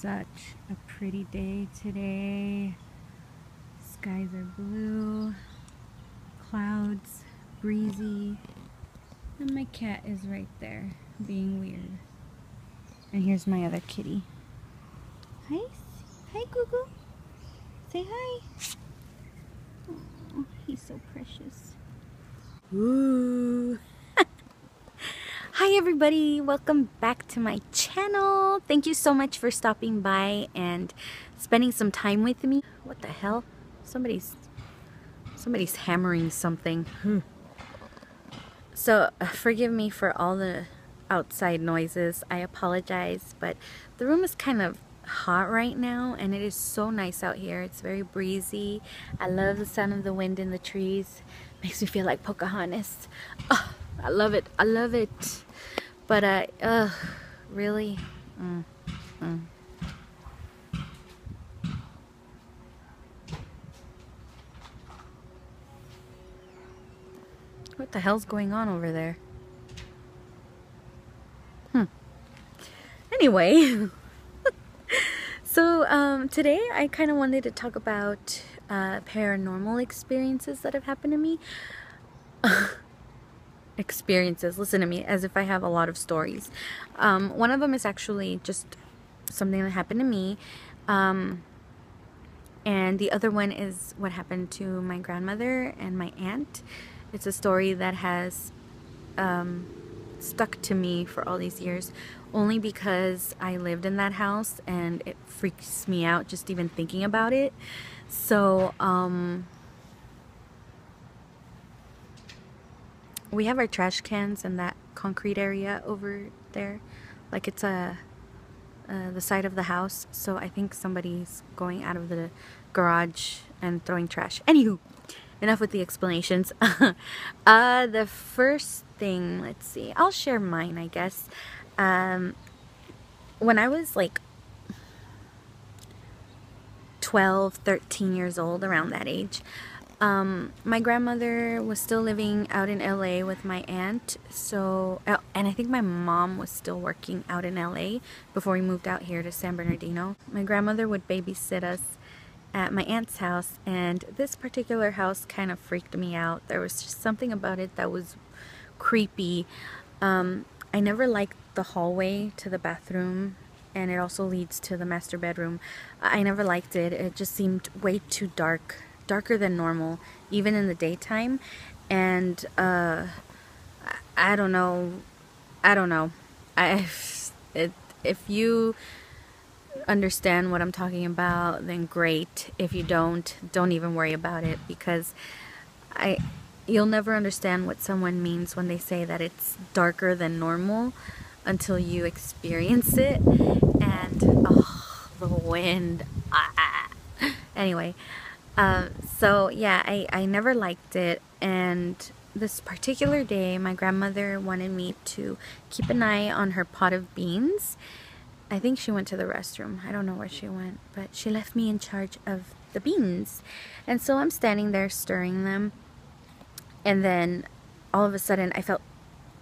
such a pretty day today. Skies are blue, clouds, breezy, and my cat is right there being weird. And here's my other kitty. Hi, hi Gugu. Say hi. Oh, he's so precious. Ooh. Hi everybody, welcome back to my channel. Thank you so much for stopping by and spending some time with me. What the hell? Somebody's hammering something. So forgive me for all the outside noises. I apologize, but the room is kind of hot right now and it is so nice out here. It's very breezy. I love the sound of the wind in the trees. Makes me feel like Pocahontas. Oh, I love it. I love it. But really? What the hell's going on over there? Anyway, so today I kind of wanted to talk about paranormal experiences that have happened to me. Experiences, listen to me, as if I have a lot of stories. One of them is actually just something that happened to me, and the other one is what happened to my grandmother and my aunt. It's a story that has stuck to me for all these years, only because I lived in that house and it freaks me out just even thinking about it. So we have our trash cans in that concrete area over there, like it's the side of the house. So I think somebody's going out of the garage and throwing trash. Anywho, enough with the explanations. The first thing, let's see, I'll share mine, I guess. When I was like 12, 13 years old, around that age, my grandmother was still living out in LA with my aunt, so, and I think my mom was still working out in LA before we moved out here to San Bernardino. My grandmother would babysit us at my aunt's house, and this particular house kind of freaked me out. There was just something about it that was creepy. I never liked the hallway to the bathroom, and it also leads to the master bedroom. I never liked it. It just seemed way too dark. Darker than normal, even in the daytime. And I don't know. If you understand what I'm talking about, then great. If you don't even worry about it, because you'll never understand what someone means when they say that it's darker than normal until you experience it. And oh, the wind. Anyway. So yeah, I never liked it, and this particular day my grandmother wanted me to keep an eye on her pot of beans. I think she went to the restroom. I don't know where she went, but she left me in charge of the beans. And so I'm standing there stirring them, and then all of a sudden I felt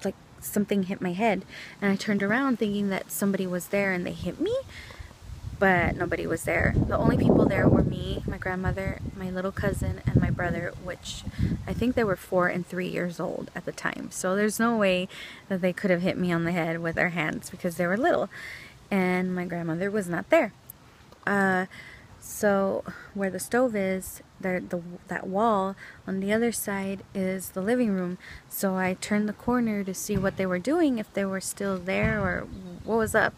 like something hit my head, and I turned around thinking that somebody was there and they hit me. But nobody was there. The only people there were me, my grandmother, my little cousin, and my brother, which I think they were 4 and 3 years old at the time. So there's no way that they could have hit me on the head with their hands because they were little. And my grandmother was not there. So where the stove is, that wall on the other side is the living room. So I turned the corner to see what they were doing, if they were still there or what was up.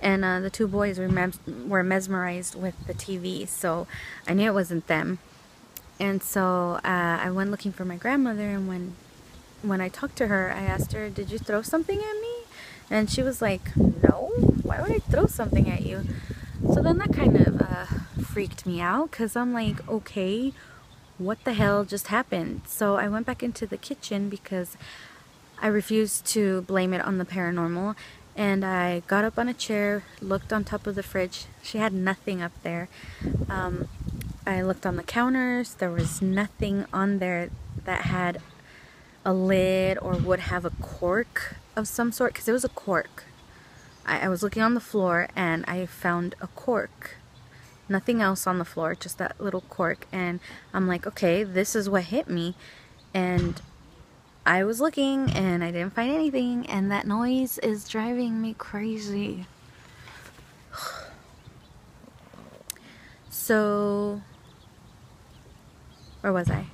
And the two boys were mesmerized with the TV, so I knew it wasn't them. And so I went looking for my grandmother, and when I talked to her, I asked her, "Did you throw something at me?" And she was like, "No, why would I throw something at you?" So then that kind of freaked me out, because I'm like, okay, what the hell just happened? So I went back into the kitchen because I refused to blame it on the paranormal. And I got up on a chair, looked on top of the fridge. She had nothing up there. I looked on the counters. There was nothing on there that had a lid or would have a cork of some sort, because it was a cork. I was looking on the floor and I found a cork. Nothing else on the floor, just that little cork. And I'm like, okay, this is what hit me. And I was looking and I didn't find anything, and that noise is driving me crazy. So, where was I?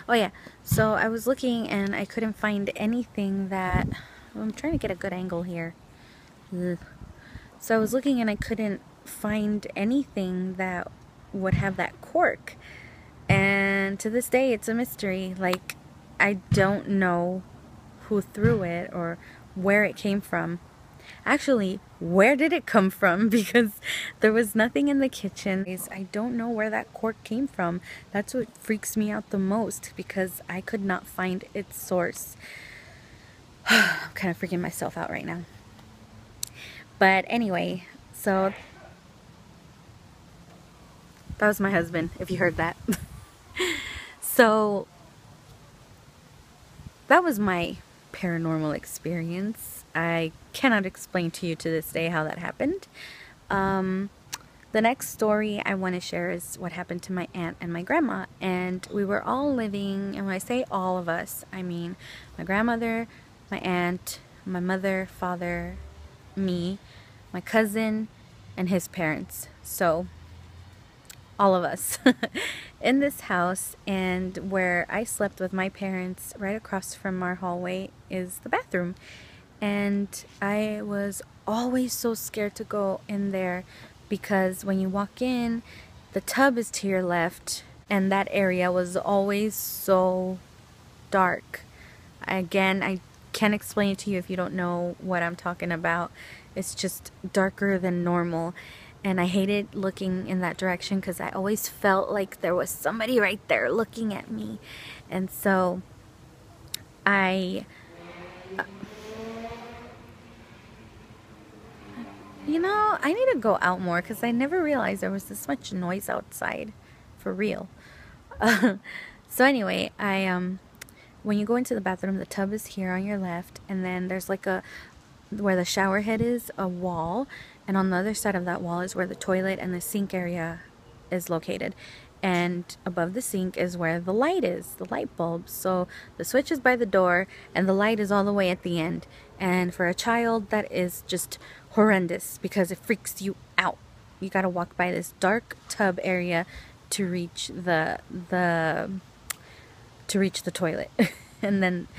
Oh yeah, so I was looking and I couldn't find anything that, I'm trying to get a good angle here. Ugh. So I was looking and I couldn't find anything that would have that cork. And to this day, it's a mystery. Like, I don't know who threw it or where it came from. Actually, where did it come from? Because there was nothing in the kitchen. I don't know where that cork came from. That's what freaks me out the most, because I could not find its source. I'm kind of freaking myself out right now. But anyway, so that was my husband, if you heard that. So that was my paranormal experience. I cannot explain to you to this day how that happened. The next story I want to share is what happened to my aunt and my grandma. And we were all living, and when I say all of us, I mean my grandmother, my aunt, my mother, father, me, my cousin, and his parents. So all of us in this house. And where I slept with my parents, right across from our hallway, is the bathroom. And I was always so scared to go in there, because when you walk in, the tub is to your left, and that area was always so dark. Again, I can't explain it to you if you don't know what I'm talking about. It's just darker than normal. And I hated looking in that direction, because I always felt like there was somebody right there looking at me. And so you know, I need to go out more, because I never realized there was this much noise outside. For real. So anyway, when you go into the bathroom, the tub is here on your left, and then there's like where the shower head is, a wall, and on the other side of that wall is where the toilet and the sink area is located. And above the sink is where the light is, the light bulb. So the switch is by the door, and the light is all the way at the end. And for a child, that is just horrendous, because it freaks you out. You gotta walk by this dark tub area to reach the toilet. And then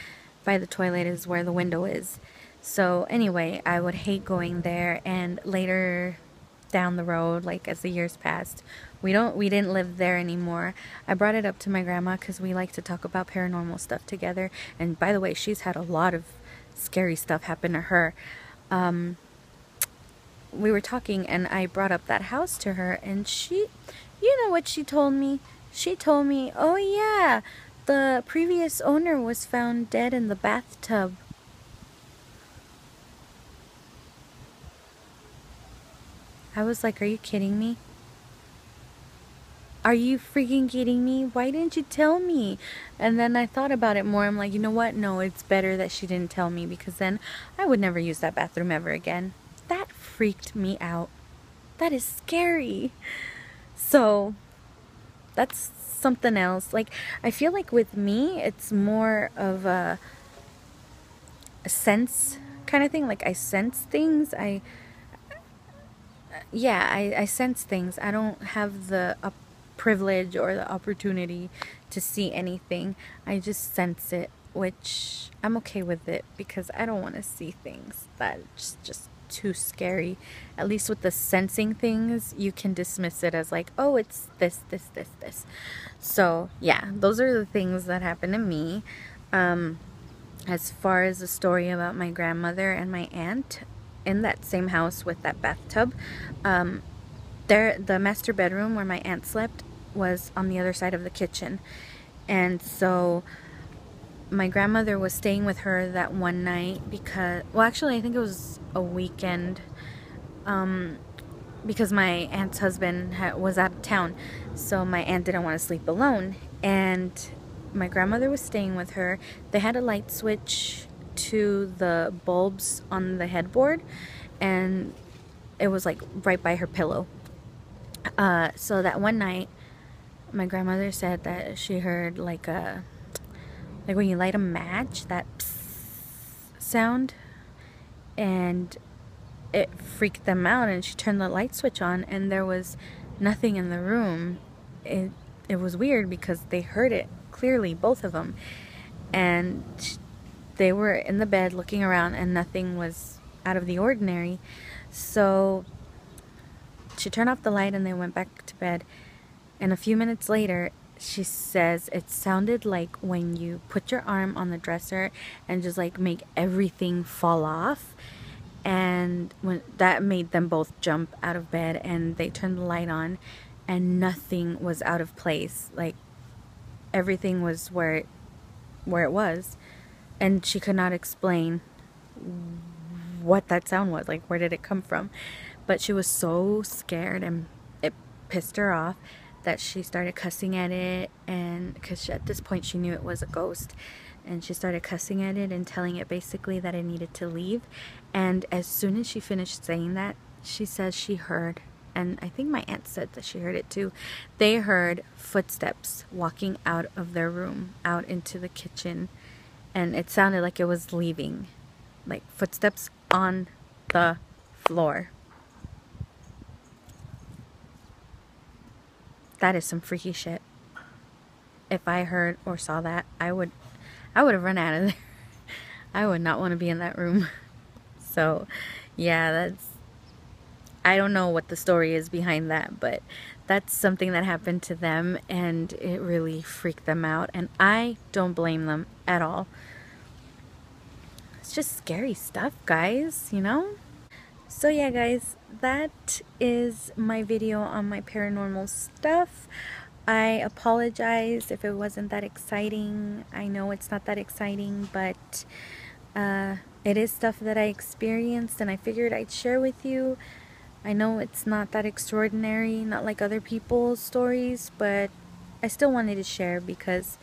by the toilet is where the window is. So anyway, I would hate going there. And later down the road, like as the years passed, we didn't live there anymore. I brought it up to my grandma, because we like to talk about paranormal stuff together. And by the way, she's had a lot of scary stuff happen to her. We were talking and I brought up that house to her, and she, you know what she told me? She told me, oh yeah, the previous owner was found dead in the bathtub. I was like, are you kidding me? Are you freaking kidding me? Why didn't you tell me? And then I thought about it more. I'm like, you know what? No, it's better that she didn't tell me, because then I would never use that bathroom ever again. That freaked me out. That is scary. So that's something else. Like, I feel like with me, it's more of a sense kind of thing. Like, I sense things. I sense things. I don't have the privilege or the opportunity to see anything. I just sense it, which I'm okay with it, because I don't want to see things that's just too scary. At least with the sensing things, you can dismiss it as like, oh, it's this. So yeah, those are the things that happened to me. As far as the story about my grandmother and my aunt in that same house with that bathtub, the master bedroom where my aunt slept was on the other side of the kitchen. And so my grandmother was staying with her that one night because, well, actually I think it was a weekend, because my aunt's husband was out of town, so my aunt didn't want to sleep alone, and my grandmother was staying with her. They had a light switch to the bulbs on the headboard, and it was like right by her pillow. So that one night, my grandmother said that she heard like when you light a match, that psst sound, and it freaked them out, and she turned the light switch on and there was nothing in the room. It was weird because they heard it clearly, both of them, and they were in the bed looking around and nothing was out of the ordinary. So she turned off the light and they went back to bed, and a few minutes later she says it sounded like when you put your arm on the dresser and just like make everything fall off. And when that made them both jump out of bed, and they turned the light on and nothing was out of place. Like everything was where it was, and she could not explain what that sound was, like where did it come from. But she was so scared and it pissed her off that she started cussing at it, and because at this point she knew it was a ghost, and she started cussing at it and telling it basically that it needed to leave. And as soon as she finished saying that, she says she heard, and I think my aunt said that she heard it too, they heard footsteps walking out of their room out into the kitchen, and it sounded like it was leaving, like footsteps on the floor. That is some freaky shit. If I heard or saw that, I would have run out of there. I would not want to be in that room. So, yeah, I don't know what the story is behind that, but that's something that happened to them, and it really freaked them out, and I don't blame them at all. It's just scary stuff, guys, you know? So yeah, guys, that is my video on my paranormal stuff. I apologize if it wasn't that exciting. I know it's not that exciting, but it is stuff that I experienced and I figured I'd share with you. I know it's not that extraordinary, not like other people's stories, but I still wanted to share because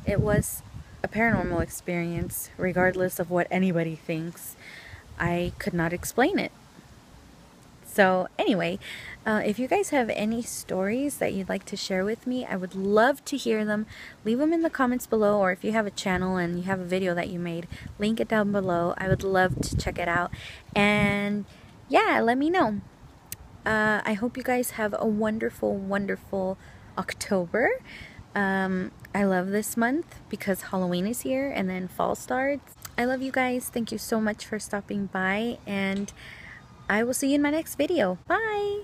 it was a paranormal experience, regardless of what anybody thinks. I could not explain it. So anyway, if you guys have any stories that you'd like to share with me, I would love to hear them. Leave them in the comments below, or if you have a channel and you have a video that you made, link it down below. I would love to check it out. And yeah, let me know. I hope you guys have a wonderful, wonderful October. I love this month because Halloween is here and then fall starts. I love you guys. Thank you so much for stopping by, and I will see you in my next video. Bye!